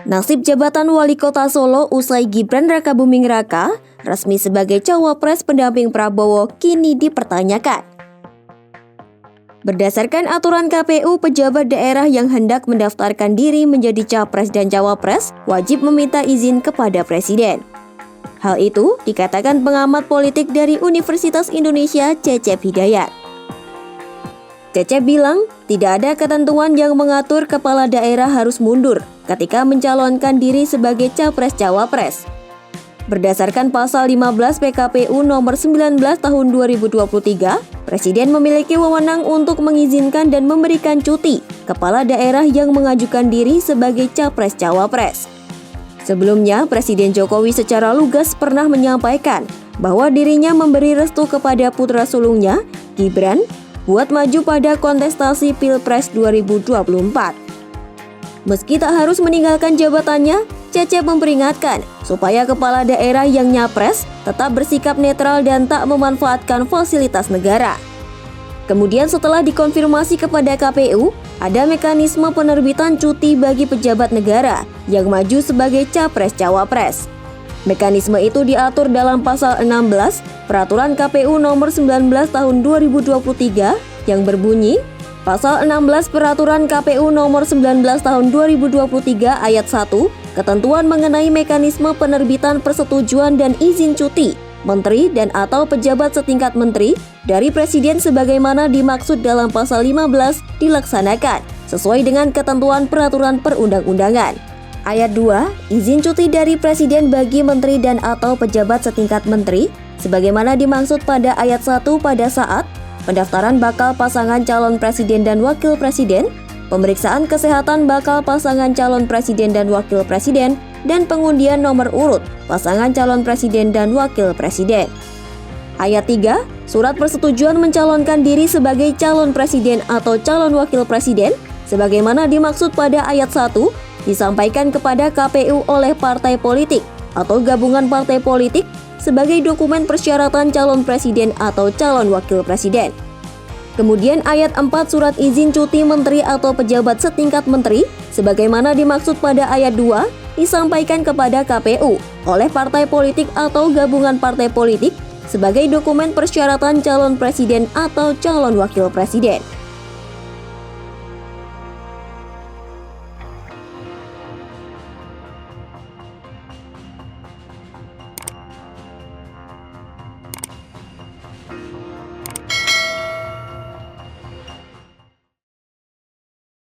Nasib jabatan Wali Kota Solo usai Gibran Rakabuming Raka resmi sebagai cawapres pendamping Prabowo kini dipertanyakan. Berdasarkan aturan KPU, pejabat daerah yang hendak mendaftarkan diri menjadi capres dan cawapres wajib meminta izin kepada Presiden. Hal itu dikatakan pengamat politik dari Universitas Indonesia, Cecep Hidayat. Cecep bilang, tidak ada ketentuan yang mengatur kepala daerah harus mundur ketika mencalonkan diri sebagai capres-cawapres. Berdasarkan pasal 15 PKPU nomor 19 tahun 2023, Presiden memiliki wewenang untuk mengizinkan dan memberikan cuti kepala daerah yang mengajukan diri sebagai capres-cawapres. Sebelumnya, Presiden Jokowi secara lugas pernah menyampaikan bahwa dirinya memberi restu kepada putra sulungnya, Gibran, buat maju pada kontestasi Pilpres 2024. Meski tak harus meninggalkan jabatannya, Cecep memperingatkan supaya kepala daerah yang nyapres tetap bersikap netral dan tak memanfaatkan fasilitas negara. Kemudian setelah dikonfirmasi kepada KPU, ada mekanisme penerbitan cuti bagi pejabat negara yang maju sebagai capres-cawapres. Mekanisme itu diatur dalam pasal 16 Peraturan KPU nomor 19 tahun 2023 yang berbunyi, Pasal 16 Peraturan KPU nomor 19 tahun 2023 ayat 1, ketentuan mengenai mekanisme penerbitan persetujuan dan izin cuti menteri dan atau pejabat setingkat menteri dari Presiden sebagaimana dimaksud dalam pasal 15 dilaksanakan sesuai dengan ketentuan peraturan perundang-undangan. Ayat 2, izin cuti dari Presiden bagi menteri dan atau pejabat setingkat menteri sebagaimana dimaksud pada ayat 1 pada saat pendaftaran bakal pasangan calon presiden dan wakil presiden, pemeriksaan kesehatan bakal pasangan calon presiden dan wakil presiden, dan pengundian nomor urut pasangan calon presiden dan wakil presiden. Ayat 3, surat persetujuan mencalonkan diri sebagai calon presiden atau calon wakil presiden, sebagaimana dimaksud pada ayat 1, disampaikan kepada KPU oleh partai politik atau gabungan partai politik sebagai dokumen persyaratan calon presiden atau calon wakil presiden. Kemudian ayat 4 surat izin cuti menteri atau pejabat setingkat menteri sebagaimana dimaksud pada ayat 2 disampaikan kepada KPU oleh partai politik atau gabungan partai politik sebagai dokumen persyaratan calon presiden atau calon wakil presiden.